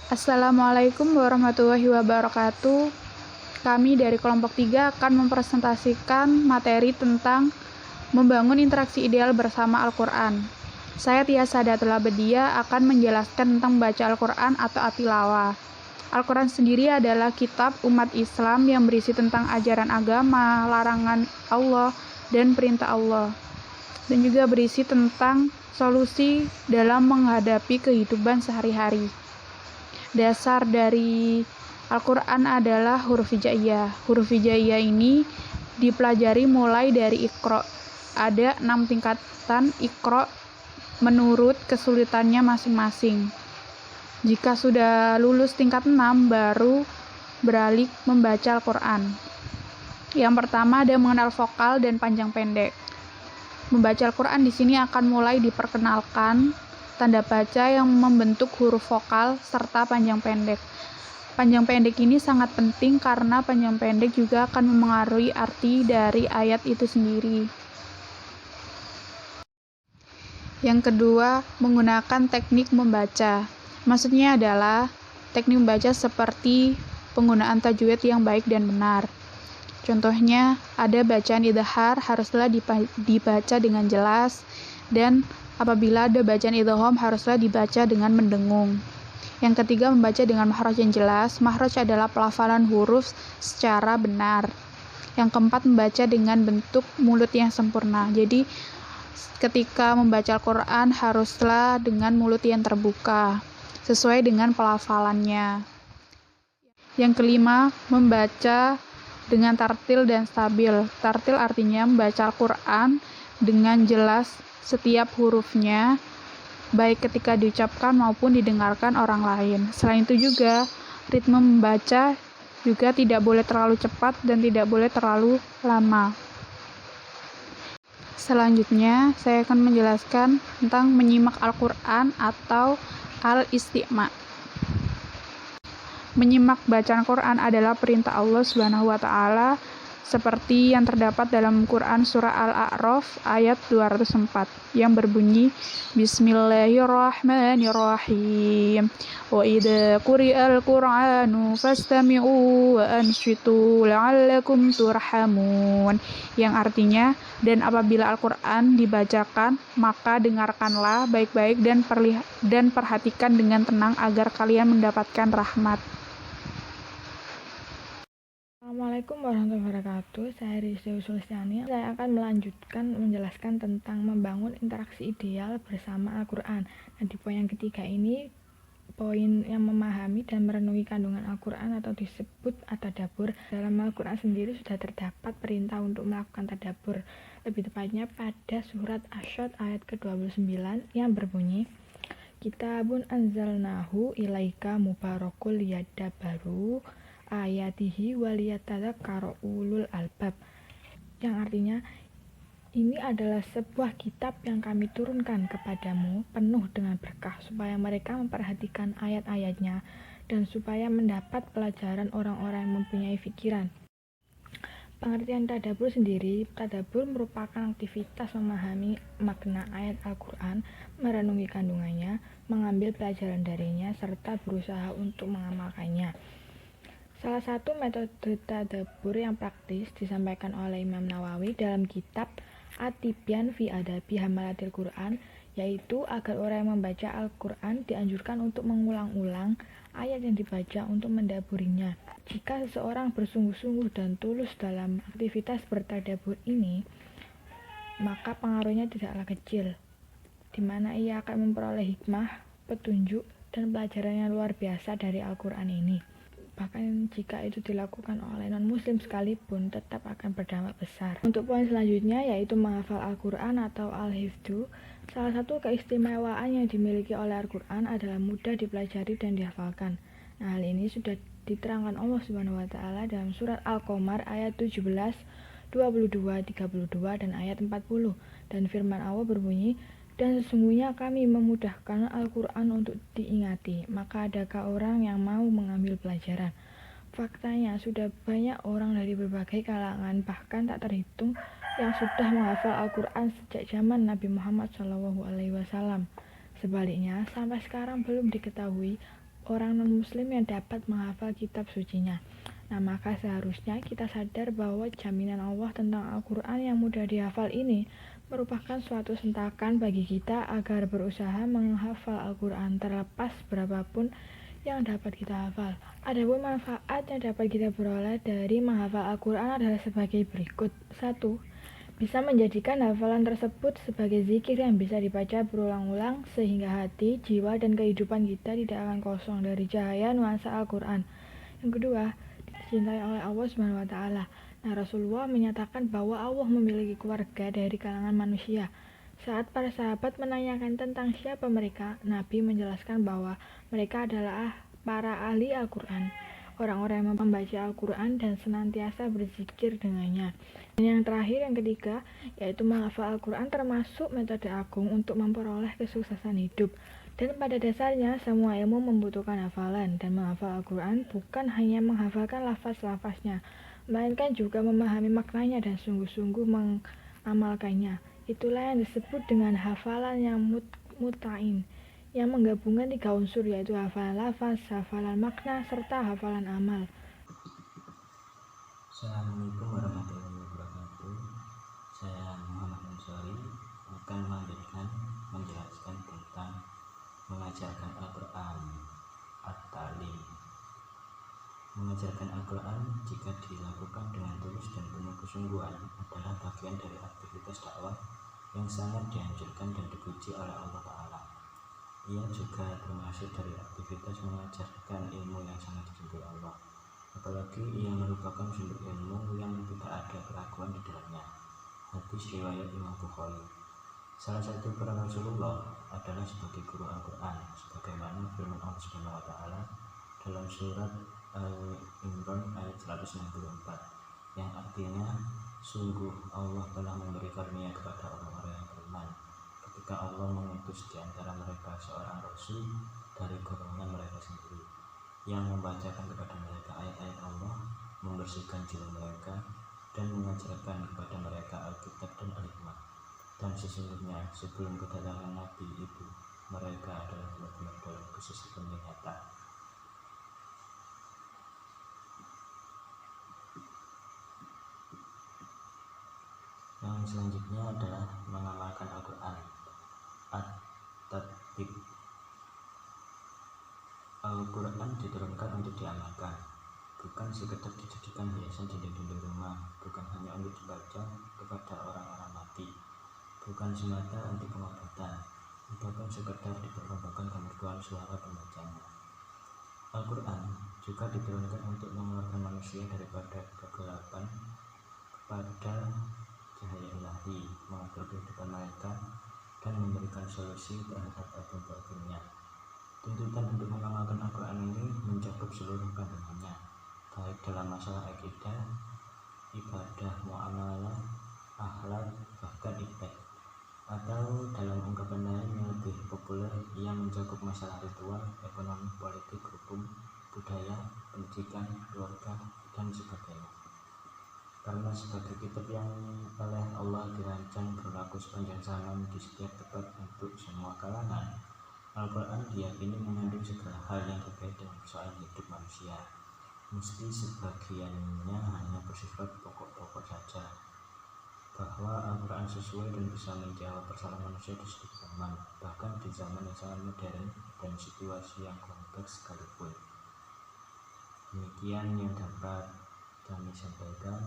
Assalamualaikum warahmatullahi wabarakatuh. Kami dari kelompok 3 akan mempresentasikan materi tentang membangun interaksi ideal bersama Al-Quran. Saya Tia Sadatul Abedia akan menjelaskan tentang membaca Al-Quran atau at-tilawah. Al-Quran sendiri adalah kitab umat Islam yang berisi tentang ajaran agama, larangan Allah, dan perintah Allah. Dan juga berisi tentang solusi dalam menghadapi kehidupan sehari-hari. Dasar dari Al-Quran adalah huruf hijaiyah. Huruf hijaiyah ini dipelajari mulai dari Iqra. Ada 6 tingkatan Iqra menurut kesulitannya masing-masing. Jika sudah lulus tingkat 6, baru beralih membaca Al-Quran. Yang pertama ada mengenal vokal dan panjang pendek. Membaca Al-Quran di sini akan mulai diperkenalkan tanda baca yang membentuk huruf vokal serta panjang pendek. Panjang pendek ini sangat penting karena panjang pendek juga akan memengaruhi arti dari ayat itu sendiri. Yang kedua, menggunakan teknik membaca. Maksudnya adalah teknik membaca seperti penggunaan tajwid yang baik dan benar. Contohnya, ada bacaan idhar haruslah dibaca dengan jelas, dan apabila ada bacaan idgham haruslah dibaca dengan mendengung. Yang ketiga, membaca dengan makhraj yang jelas. Makhraj adalah pelafalan huruf secara benar. Yang keempat, membaca dengan bentuk mulut yang sempurna. Jadi, ketika membaca Al-Quran haruslah dengan mulut yang terbuka, sesuai dengan pelafalannya. Yang kelima, membaca dengan tartil dan stabil. Tartil artinya membaca Al-Quran dengan jelas setiap hurufnya, baik ketika diucapkan maupun didengarkan orang lain. Selain itu juga, ritme membaca juga tidak boleh terlalu cepat dan tidak boleh terlalu lama. Selanjutnya, saya akan menjelaskan tentang menyimak Al-Quran atau al-istima'. Menyimak bacaan Quran adalah perintah Allah Subhanahu wa Ta'ala, seperti yang terdapat dalam Quran surah Al-A'raf ayat 204 yang berbunyi Bismillahirrahmanirrahim wa idza quri'al Qur'anu fastami'u wa ansitu la'allakum turhamun, yang artinya, dan apabila Al-Quran dibacakan maka dengarkanlah baik-baik dan perhatikan dengan tenang agar kalian mendapatkan rahmat. Assalamualaikum warahmatullahi wabarakatuh. Saya Rizky Sulistiani. Saya akan melanjutkan menjelaskan tentang membangun interaksi ideal bersama Al-Quran. Nah, di poin yang ketiga ini, poin yang memahami dan merenungi kandungan Al-Quran atau disebut at-tadabbur. Dalam Al-Quran sendiri sudah terdapat perintah untuk melakukan tadabbur, lebih tepatnya pada surat Asy-Syadd ayat ke-29 yang berbunyi Kitabun anzalnahu ilaika mubarakul liyadabbaru ayatihi waliyatadzakkara ulul albab, yang artinya ini adalah sebuah kitab yang kami turunkan kepadamu penuh dengan berkah supaya mereka memperhatikan ayat-ayatnya dan supaya mendapat pelajaran orang-orang yang mempunyai pikiran. Pengertian tadabbur sendiri, tadabbur merupakan aktivitas memahami makna ayat Al-Quran, merenungi kandungannya, mengambil pelajaran darinya, serta berusaha untuk mengamalkannya. Salah satu metode tadabbur yang praktis disampaikan oleh Imam Nawawi dalam kitab At-Tibyan fi Adabi Hamalatil Quran, yaitu agar orang yang membaca Al-Quran dianjurkan untuk mengulang-ulang ayat yang dibaca untuk mendaburinya. Jika seseorang bersungguh-sungguh dan tulus dalam aktivitas bertadabbur ini, maka pengaruhnya tidaklah kecil, di mana ia akan memperoleh hikmah, petunjuk, dan pelajaran yang luar biasa dari Al-Quran ini. Bahkan jika itu dilakukan oleh non-muslim sekalipun, tetap akan berdampak besar. Untuk poin selanjutnya, yaitu menghafal Al-Quran atau Al-Hifdzu. Salah satu keistimewaan yang dimiliki oleh Al-Quran adalah mudah dipelajari dan dihafalkan. Nah, hal ini sudah diterangkan Allah Subhanahu wa Ta'ala dalam surat Al-Qamar ayat 17, 22, 32, dan ayat 40. Dan firman Allah berbunyi, dan sesungguhnya kami memudahkan Al-Quran untuk diingati, maka adakah orang yang mau mengambil pelajaran? Faktanya, sudah banyak orang dari berbagai kalangan, bahkan tak terhitung, yang sudah menghafal Al-Quran sejak zaman Nabi Muhammad SAW. Sebaliknya, sampai sekarang belum diketahui orang non-muslim yang dapat menghafal kitab sucinya. Nah, maka seharusnya kita sadar bahwa jaminan Allah tentang Al-Quran yang mudah dihafal ini merupakan suatu sentakan bagi kita agar berusaha menghafal Al-Quran terlepas berapapun yang dapat kita hafal. Adapun manfaat yang dapat kita peroleh dari menghafal Al-Quran adalah sebagai berikut. 1. Bisa menjadikan hafalan tersebut sebagai zikir yang bisa dibaca berulang-ulang sehingga hati, jiwa, dan kehidupan kita tidak akan kosong dari cahaya nuansa Al-Quran. Yang kedua, dicintai oleh Allah SWT. Nah, Rasulullah menyatakan bahwa Allah memiliki keluarga dari kalangan manusia. Saat para sahabat menanyakan tentang siapa mereka, Nabi menjelaskan bahwa mereka adalah para ahli Al-Quran, orang-orang yang membaca Al-Quran dan senantiasa berzikir dengannya. Dan yang terakhir, yang ketiga, yaitu menghafal Al-Quran termasuk metode agung untuk memperoleh kesuksesan hidup. Dan pada dasarnya, semua ilmu membutuhkan hafalan, dan menghafal Al-Quran bukan hanya menghafalkan lafaz-lafaznya, melainkan juga memahami maknanya dan sungguh-sungguh mengamalkannya. Itulah yang disebut dengan hafalan yang mutain, yang menggabungkan 3 unsur, yaitu hafalan lafaz, hafalan makna, serta hafalan amal. Assalamualaikum warahmatullahi wabarakatuh. Saya Muhammad Ansori akan menjelaskan tentang mengajarkan Al-Quran At-Ta'lim. Mengajarkan Al-Quran jika dilakukan dengan tulus dan penuh kesungguhan adalah bagian dari aktivitas dakwah yang sangat dianjurkan dan dipuji oleh Allah Ta'ala. Ia juga termasuk dari aktivitas mengajarkan ilmu yang sangat diridhoi Allah, apalagi ia merupakan sumber ilmu yang tidak ada keraguan di dalamnya. Hadis riwayat Imam Bukhari. Salah satu peran Rasulullah adalah sebagai guru Al-Quran, sebagaimana firman Allah Subhanahu wa Ta'ala dalam surat Al-Imran ayat 164, yang artinya, sungguh Allah telah memberi karunia kepada orang-orang yang beriman ketika Allah mengutus di antara mereka seorang rasul dari golongan mereka sendiri, yang membacakan kepada mereka ayat-ayat Allah, membersihkan jiwa mereka, dan mengajarkan kepada mereka Alkitab dan Al-Hikmah. Dan sesungguhnya sebelum kedatangan Nabi itu, mereka adalah benar-benar dalam kesusahan yang nyata. Yang selanjutnya adalah mengamalkan Al-Quran. At-Tatbiq. Al-Quran diturunkan untuk diamalkan, bukan sekedar dijadikan hiasan dinding-dinding rumah, bukan hanya untuk dibaca kepada orang-orang mati, bukan semata untuk pengobatan, bahkan sekedar diperlombakan kemerduan suara pembacanya. Al-Quran juga diturunkan untuk mengeluarkan manusia daripada kegelapan kepada cahaya ilahi, mengatur kehidupan mereka, dan memberikan solusi terhadap problem-problemnya. Tuntutan untuk mengamalkan Al-Quran ini mencakup seluruh kandungannya, baik dalam masalah akidah, ibadah, muamalah, akhlak, bahkan ibadah. Atau dalam ungkapan lain yang lebih populer, yang mencakup masalah ritual, ekonomi, politik, hukum, budaya, pendidikan, keluarga, dan sebagainya. Karena sebagai kitab yang oleh Allah dirancang berlaku sepanjang zaman di setiap tempat untuk semua kalangan, Al-Quran diyakini mengandung segala hal yang terkait dengan persoalan hidup manusia, meski sebagiannya hanya bersifat pokok-pokok saja. Bahwa Al-Quran sesuai dan bisa menjawab persoalan manusia di setiap zaman, bahkan di zaman yang sangat modern dan situasi yang kompleks sekalipun. Demikian yang dapat kami sampaikan.